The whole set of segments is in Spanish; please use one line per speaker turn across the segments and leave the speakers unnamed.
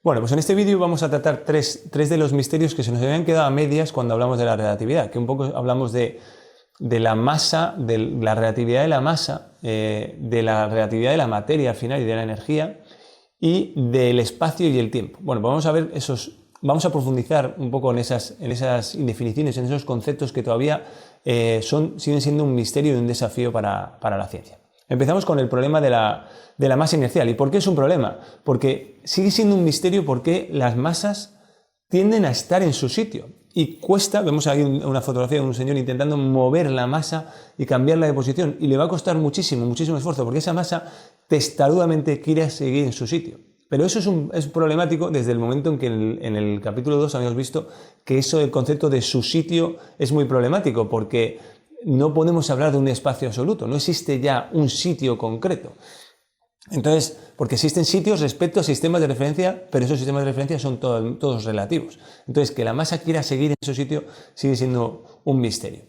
Bueno, pues en este vídeo vamos a tratar tres de los misterios que se nos habían quedado a medias cuando hablamos de la relatividad, que un poco hablamos de la masa, de la relatividad de la masa, de la relatividad de la materia al final y de la energía, y del espacio y el tiempo. Bueno, pues vamos a ver vamos a profundizar un poco en esas indefiniciones, en esos conceptos que todavía siguen siendo un misterio y un desafío para la ciencia. Empezamos con el problema de la masa inercial. ¿Y por qué es un problema? Porque sigue siendo un misterio por qué las masas tienden a estar en su sitio. Y cuesta, vemos ahí una fotografía de un señor intentando mover la masa y cambiarla de posición. Y le va a costar muchísimo esfuerzo, porque esa masa testarudamente quiere seguir en su sitio. Pero eso es problemático desde el momento en que en el capítulo 2 habíamos visto que eso del concepto de su sitio es muy problemático, porque no podemos hablar de un espacio absoluto, no existe ya un sitio concreto. Entonces, porque existen sitios respecto a sistemas de referencia, pero esos sistemas de referencia son todos relativos. Entonces, que la masa quiera seguir en su sitio sigue siendo un misterio.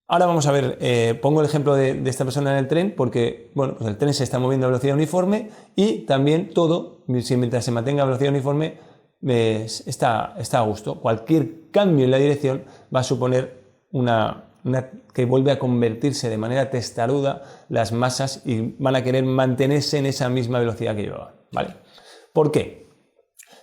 Ahora vamos a ver, pongo el ejemplo de esta persona en el tren, porque bueno, pues el tren se está moviendo a velocidad uniforme y también todo, mientras se mantenga a velocidad uniforme, está a gusto. Cualquier cambio en la dirección va a suponer que vuelve a convertirse de manera testaruda las masas y van a querer mantenerse en esa misma velocidad que llevaban, ¿vale? ¿Por qué?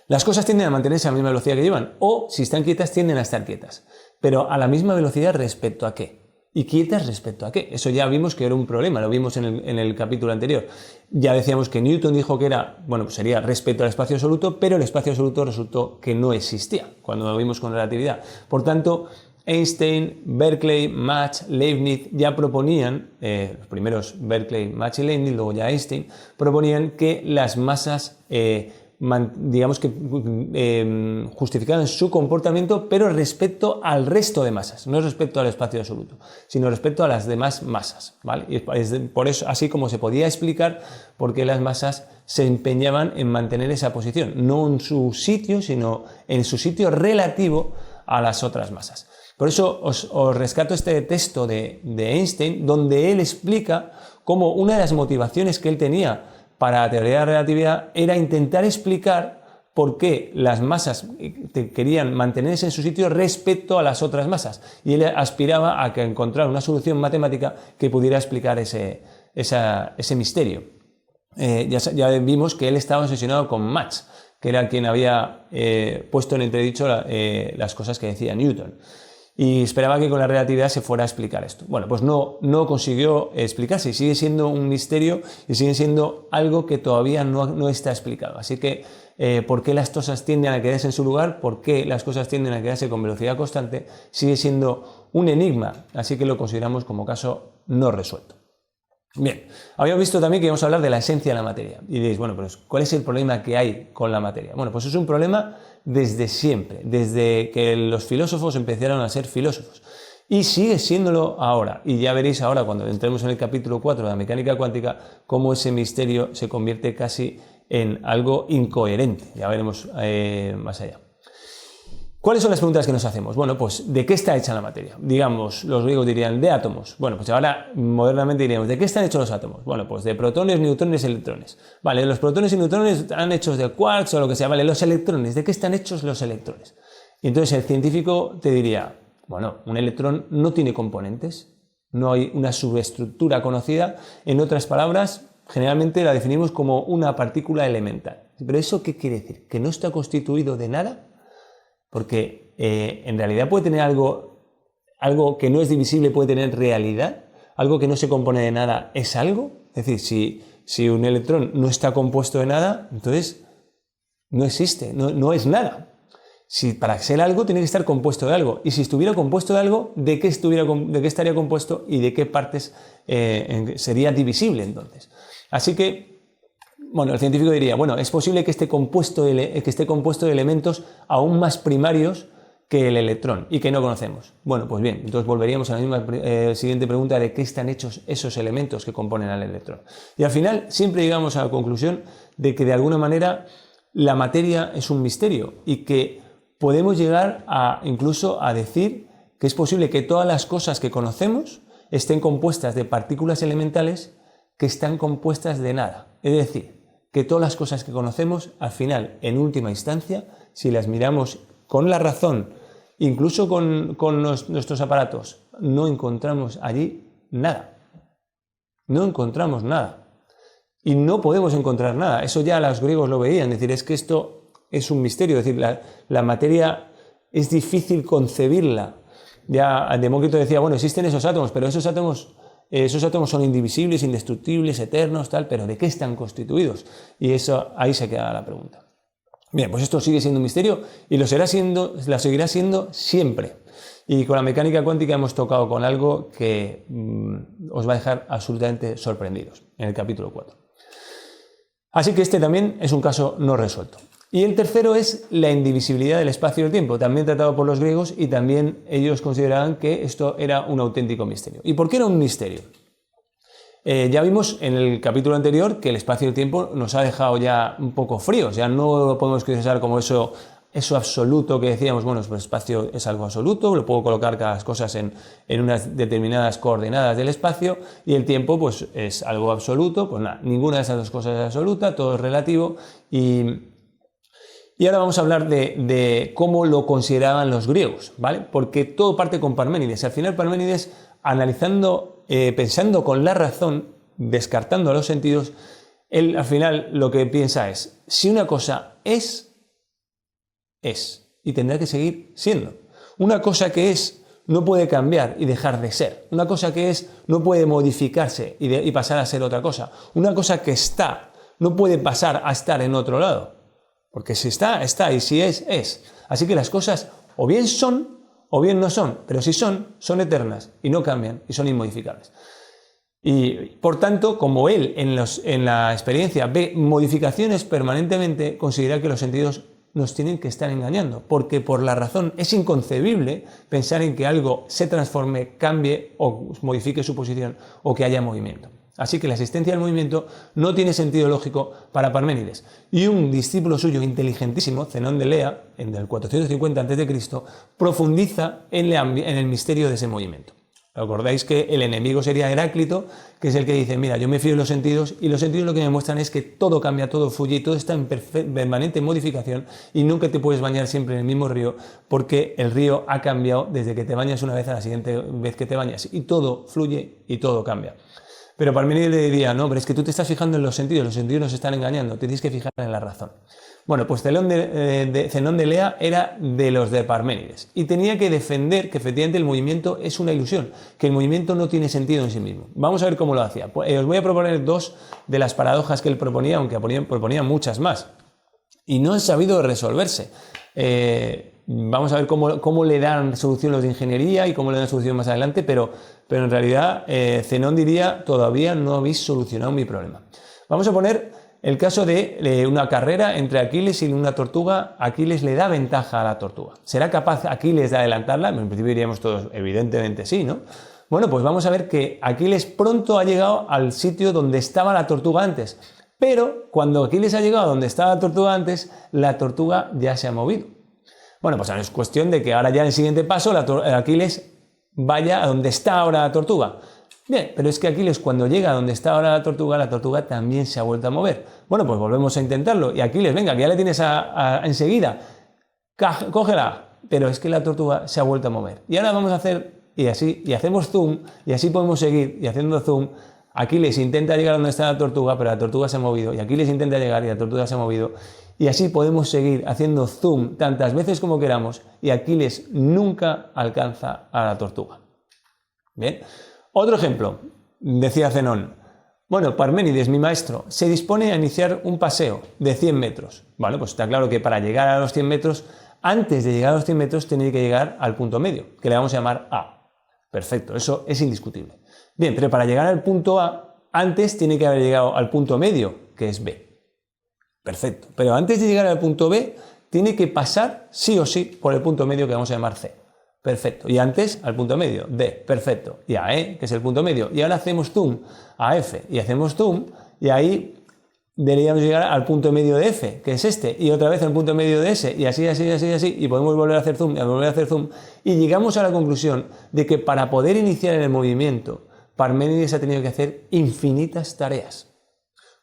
Las cosas tienden a mantenerse a la misma velocidad que llevan, o si están quietas tienden a estar quietas, pero a la misma velocidad respecto a qué. ¿Y quietas respecto a qué? Eso ya vimos que era un problema, lo vimos en el capítulo anterior. Ya decíamos que Newton dijo que era, bueno, pues sería respecto al espacio absoluto, pero el espacio absoluto resultó que no existía cuando lo vimos con relatividad. Por tanto, Einstein, Berkeley, Mach, Leibniz ya proponían, los primeros Berkeley, Mach y Leibniz, luego ya Einstein, proponían que las masas, digamos que justificaban su comportamiento, pero respecto al resto de masas, no respecto al espacio absoluto, sino respecto a las demás masas, ¿vale? Y es por eso, así como se podía explicar por qué las masas se empeñaban en mantener esa posición, no en su sitio, sino en su sitio relativo a las otras masas. Por eso os rescato este texto de Einstein, donde él explica cómo una de las motivaciones que él tenía para la teoría de la relatividad era intentar explicar por qué las masas querían mantenerse en su sitio respecto a las otras masas. Y él aspiraba a encontrar una solución matemática que pudiera explicar ese misterio. Ya vimos que él estaba obsesionado con Mach, que era quien había puesto en entredicho las cosas que decía Newton. Y esperaba que con la relatividad se fuera a explicar esto. Bueno, pues no consiguió explicarse y sigue siendo un misterio y sigue siendo algo que todavía no está explicado. Así que, ¿por qué las cosas tienden a quedarse en su lugar? ¿Por qué las cosas tienden a quedarse con velocidad constante? Sigue siendo un enigma, así que lo consideramos como caso no resuelto. Bien, habíamos visto también que íbamos a hablar de la esencia de la materia. Y diréis, bueno, pero ¿cuál es el problema que hay con la materia? Bueno, pues es un problema desde siempre, desde que los filósofos empezaron a ser filósofos. Y sigue siéndolo ahora. Y ya veréis ahora, cuando entremos en el capítulo 4 de la mecánica cuántica, cómo ese misterio se convierte casi en algo incoherente. Ya veremos más allá. ¿Cuáles son las preguntas que nos hacemos? Bueno, pues ¿de qué está hecha la materia? Digamos, los griegos dirían de átomos. Bueno, pues ahora modernamente diríamos ¿de qué están hechos los átomos? Bueno, pues de protones, neutrones, electrones. Vale, los protones y neutrones están hechos de quarks o lo que sea. Vale, los electrones, ¿de qué están hechos los electrones? Y entonces el científico te diría, bueno, un electrón no tiene componentes, no hay una subestructura conocida. En otras palabras, generalmente la definimos como una partícula elemental. ¿Pero eso qué quiere decir? ¿Que no está constituido de nada? Porque en realidad puede tener algo que no es divisible, puede tener realidad, algo que no se compone de nada es algo. Es decir, si un electrón no está compuesto de nada, entonces no existe, no es nada. Si para ser algo tiene que estar compuesto de algo, y si estuviera compuesto de algo, ¿de qué estaría compuesto y de qué partes sería divisible entonces? Así que, bueno, el científico diría, bueno, es posible que esté compuesto de elementos aún más primarios que el electrón y que no conocemos. Bueno, pues bien, entonces volveríamos a la misma siguiente pregunta de qué están hechos esos elementos que componen al electrón. Y al final siempre llegamos a la conclusión de que de alguna manera la materia es un misterio y que podemos llegar incluso a decir que es posible que todas las cosas que conocemos estén compuestas de partículas elementales que están compuestas de nada. Es decir, que todas las cosas que conocemos, al final, en última instancia, si las miramos con la razón, incluso con nuestros aparatos, no encontramos allí nada. No encontramos nada. Y no podemos encontrar nada. Eso ya los griegos lo veían. Es decir, es que esto es un misterio. Es decir, la materia es difícil concebirla. Ya Demócrito decía, bueno, existen esos átomos, pero esos átomos son indivisibles, indestructibles, eternos, tal, pero ¿de qué están constituidos? Y eso, ahí se queda la pregunta. Bien, pues esto sigue siendo un misterio y lo seguirá siendo siempre. Y con la mecánica cuántica hemos tocado con algo que os va a dejar absolutamente sorprendidos en el capítulo 4. Así que este también es un caso no resuelto. Y el tercero es la indivisibilidad del espacio y el tiempo, también tratado por los griegos, y también ellos consideraban que esto era un auténtico misterio. ¿Y por qué era un misterio? Ya vimos en el capítulo anterior que el espacio y el tiempo nos ha dejado ya un poco fríos, ya no lo podemos considerar como eso absoluto que decíamos, bueno, pues el espacio es algo absoluto, lo puedo colocar cada las cosas en unas determinadas coordenadas del espacio, y el tiempo pues es algo absoluto, pues nada, ninguna de esas dos cosas es absoluta, todo es relativo, y ahora vamos a hablar de cómo lo consideraban los griegos, ¿vale? Porque todo parte con Parménides. Al final Parménides, analizando, pensando con la razón, descartando los sentidos, él al final lo que piensa es, si una cosa es, y tendrá que seguir siendo. Una cosa que es no puede cambiar y dejar de ser. Una cosa que es no puede modificarse y pasar a ser otra cosa. Una cosa que está no puede pasar a estar en otro lado. Porque si está, está, y si es, es. Así que las cosas o bien son o bien no son, pero si son, son eternas y no cambian y son inmodificables. Y por tanto, como él en la experiencia ve modificaciones permanentemente, considera que los sentidos nos tienen que estar engañando, porque por la razón es inconcebible pensar en que algo se transforme, cambie o modifique su posición o que haya movimiento. Así que la existencia del movimiento no tiene sentido lógico para Parménides. Y un discípulo suyo inteligentísimo, Zenón de Elea, en el 450 a.C., profundiza en el misterio de ese movimiento. ¿Acordáis que el enemigo sería Heráclito, que es el que dice, mira, yo me fío de los sentidos, y los sentidos lo que me muestran es que todo cambia, todo fluye, y todo está en permanente modificación, y nunca te puedes bañar siempre en el mismo río, porque el río ha cambiado desde que te bañas una vez a la siguiente vez que te bañas, y todo fluye y todo cambia. Pero Parménides le diría, no, pero es que tú te estás fijando en los sentidos nos están engañando, te tienes que fijar en la razón. Bueno, pues Zenón de Elea era de los de Parménides y tenía que defender que efectivamente el movimiento es una ilusión, que el movimiento no tiene sentido en sí mismo. Vamos a ver cómo lo hacía. Os voy a proponer dos de las paradojas que él proponía, aunque proponía muchas más, y no han sabido resolverse. Vamos a ver cómo le dan solución los de ingeniería y cómo le dan solución más adelante, pero en realidad Zenón diría, todavía no habéis solucionado mi problema. Vamos a poner el caso de una carrera entre Aquiles y una tortuga. Aquiles le da ventaja a la tortuga. ¿Será capaz Aquiles de adelantarla? En principio diríamos todos, evidentemente sí, ¿no? Bueno, pues vamos a ver que Aquiles pronto ha llegado al sitio donde estaba la tortuga antes. Pero cuando Aquiles ha llegado a donde estaba la tortuga antes, la tortuga ya se ha movido. Bueno, pues ahora es cuestión de que ahora ya en el siguiente paso Aquiles vaya a donde está ahora la tortuga. Bien, pero es que Aquiles cuando llega a donde está ahora la tortuga también se ha vuelto a mover. Bueno, pues volvemos a intentarlo. Y Aquiles, venga, que ya le tienes enseguida. Cógela. Pero es que la tortuga se ha vuelto a mover. Y ahora vamos a hacer, y hacemos zoom, y así podemos seguir, y haciendo zoom, Aquiles intenta llegar a donde está la tortuga, pero la tortuga se ha movido. Y Aquiles intenta llegar y la tortuga se ha movido. Y así podemos seguir haciendo zoom tantas veces como queramos, y Aquiles nunca alcanza a la tortuga. Bien. Otro ejemplo, decía Zenón, bueno, Parménides, mi maestro, se dispone a iniciar un paseo de 100 metros. Vale, pues está claro que para llegar a los 100 metros, antes de llegar a los 100 metros, tiene que llegar al punto medio, que le vamos a llamar A. Perfecto, eso es indiscutible. Bien, pero para llegar al punto A, antes tiene que haber llegado al punto medio, que es B. Perfecto, pero antes de llegar al punto B, tiene que pasar sí o sí por el punto medio que vamos a llamar C. Perfecto. Y antes al punto medio, D. Perfecto. Y a E, que es el punto medio. Y ahora hacemos zoom a F. Y hacemos zoom y ahí deberíamos llegar al punto medio de F, que es este. Y otra vez al punto medio de S. Y así. Y podemos volver a hacer zoom y volver a hacer zoom. Y llegamos a la conclusión de que para poder iniciar el movimiento, Parménides ha tenido que hacer infinitas tareas.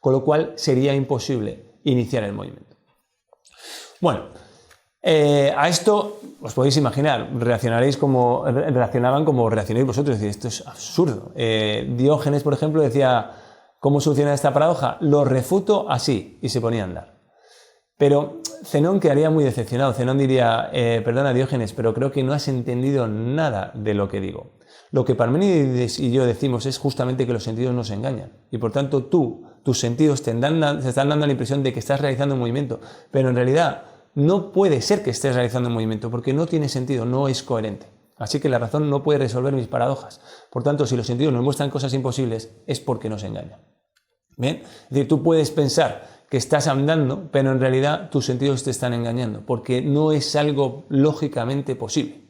con lo cual sería imposible iniciar el movimiento. Bueno, a esto os podéis imaginar, reaccionaban como reaccionáis vosotros, es decir, esto es absurdo. Diógenes, por ejemplo, decía, ¿cómo solucionar esta paradoja? Lo refuto así, y se ponía a andar. Pero Zenón quedaría muy decepcionado. Zenón diría, perdona Diógenes, pero creo que no has entendido nada de lo que digo. Lo que Parménides y yo decimos es justamente que los sentidos nos engañan. Y por tanto tus sentidos te están dando la impresión de que estás realizando un movimiento. Pero en realidad no puede ser que estés realizando un movimiento porque no tiene sentido, no es coherente. Así que la razón no puede resolver mis paradojas. Por tanto, si los sentidos nos muestran cosas imposibles, es porque nos engañan. ¿Bien? Es decir, tú puedes pensar que estás andando, pero en realidad tus sentidos te están engañando, porque no es algo lógicamente posible.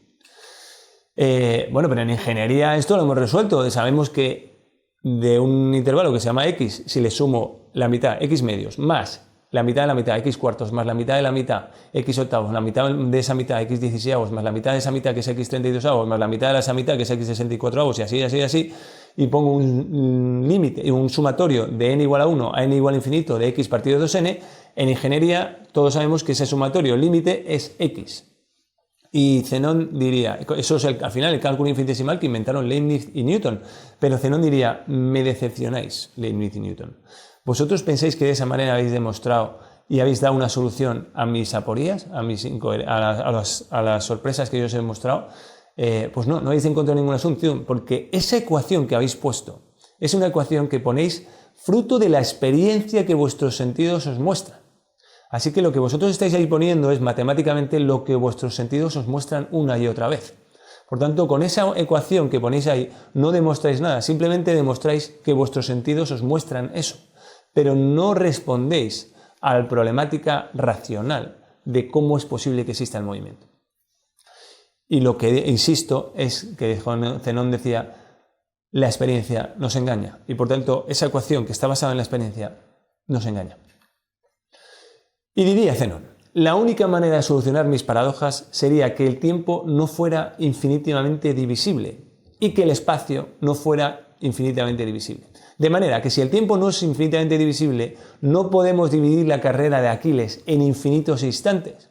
Bueno, pero en ingeniería esto lo hemos resuelto. Sabemos que de un intervalo que se llama x, si le sumo la mitad, x medios, más la mitad de la mitad, x cuartos, más la mitad de la mitad, x octavos, la mitad de esa mitad, x 16avos, más la mitad de esa mitad, que es x 32avos, más la mitad de esa mitad, que es x 64avos, y así, y pongo un límite, un sumatorio de n igual a 1 a n igual a infinito de x partido de 2n, en ingeniería todos sabemos que ese sumatorio límite es x. Y Zenón diría, eso es al final el cálculo infinitesimal que inventaron Leibniz y Newton, pero Zenón diría, me decepcionáis, Leibniz y Newton. ¿Vosotros pensáis que de esa manera habéis demostrado y habéis dado una solución a mis aporías, a las sorpresas que yo os he mostrado? Pues no habéis encontrado ninguna solución, porque esa ecuación que habéis puesto es una ecuación que ponéis fruto de la experiencia que vuestros sentidos os muestran. Así que lo que vosotros estáis ahí poniendo es matemáticamente lo que vuestros sentidos os muestran una y otra vez. Por tanto, con esa ecuación que ponéis ahí no demostráis nada, simplemente demostráis que vuestros sentidos os muestran eso, pero no respondéis a la problemática racional de cómo es posible que exista el movimiento. Y lo que insisto es que Zenón decía, la experiencia nos engaña, y por tanto esa ecuación que está basada en la experiencia nos engaña. Y diría Zenón, la única manera de solucionar mis paradojas sería que el tiempo no fuera infinitivamente divisible y que el espacio no fuera infinitamente divisible. De manera que si el tiempo no es infinitamente divisible, no podemos dividir la carrera de Aquiles en infinitos instantes.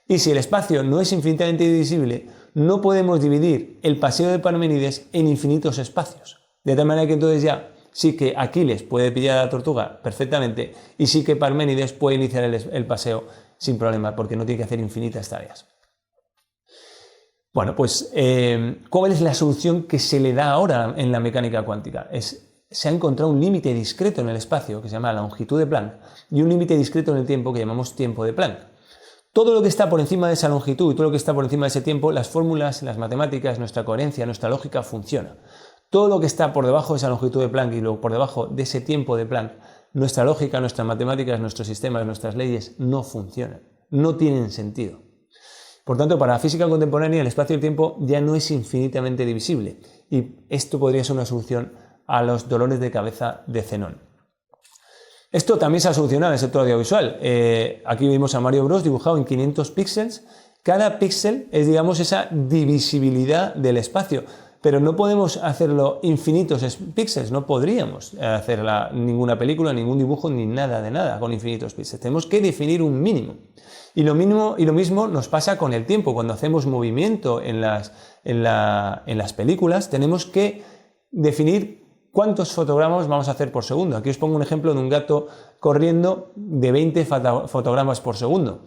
Y si el espacio no es infinitamente divisible, no podemos dividir el paseo de Parménides en infinitos espacios. De tal manera que entonces ya sí que Aquiles puede pillar a la tortuga perfectamente y sí que Parménides puede iniciar el paseo sin problema porque no tiene que hacer infinitas tareas. Bueno, pues ¿cuál es la solución que se le da ahora en la mecánica cuántica? Se ha encontrado un límite discreto en el espacio que se llama la longitud de Planck y un límite discreto en el tiempo que llamamos tiempo de Planck. Todo lo que está por encima de esa longitud y todo lo que está por encima de ese tiempo, las fórmulas, las matemáticas, nuestra coherencia, nuestra lógica funciona. Todo lo que está por debajo de esa longitud de Planck y luego por debajo de ese tiempo de Planck, nuestra lógica, nuestras matemáticas, nuestros sistemas, nuestras leyes no funcionan, no tienen sentido. Por tanto, para la física contemporánea el espacio y el tiempo ya no es infinitamente divisible y esto podría ser una solución a los dolores de cabeza de Zenón. Esto también se ha solucionado en el sector audiovisual. Aquí vimos a Mario Bros dibujado en 500 píxeles. Cada píxel es, digamos, esa divisibilidad del espacio. Pero no podemos hacerlo infinitos píxeles, no podríamos hacer ninguna película, ningún dibujo, ni nada de nada con infinitos píxeles. Tenemos que definir un mínimo. Y lo mismo nos pasa con el tiempo. Cuando hacemos movimiento en las películas, tenemos que definir cuántos fotogramas vamos a hacer por segundo. Aquí os pongo un ejemplo de un gato corriendo de 20 fotogramas por segundo.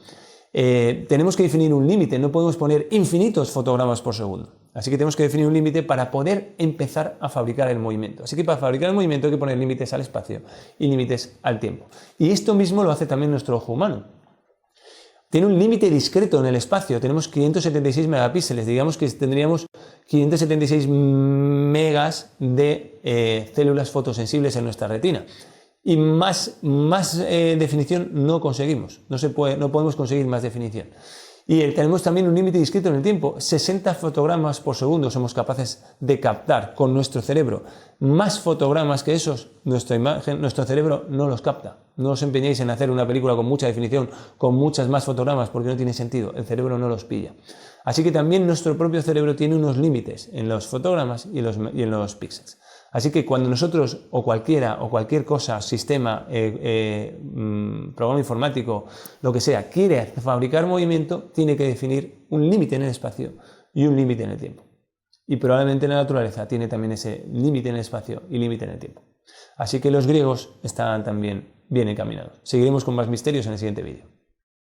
Tenemos que definir un límite, no podemos poner infinitos fotogramas por segundo. Así que tenemos que definir un límite para poder empezar a fabricar el movimiento. Así que para fabricar el movimiento hay que poner límites al espacio y límites al tiempo. Y esto mismo lo hace también nuestro ojo humano. Tiene un límite discreto en el espacio, tenemos 576 megapíxeles, digamos que tendríamos 576 megas de células fotosensibles en nuestra retina. Y más definición no conseguimos, no podemos conseguir más definición. Y tenemos también un límite discreto en el tiempo, 60 fotogramas por segundo somos capaces de captar con nuestro cerebro. Más fotogramas que esos, nuestro cerebro no los capta. No os empeñéis en hacer una película con mucha definición, con muchas más fotogramas, porque no tiene sentido, el cerebro no los pilla. Así que también nuestro propio cerebro tiene unos límites en los fotogramas y en los píxeles. Así que cuando nosotros, o cualquier cosa, sistema, programa informático, lo que sea, quiere fabricar movimiento, tiene que definir un límite en el espacio y un límite en el tiempo. Y probablemente la naturaleza tiene también ese límite en el espacio y límite en el tiempo. Así que los griegos estaban también bien encaminados. Seguiremos con más misterios en el siguiente vídeo.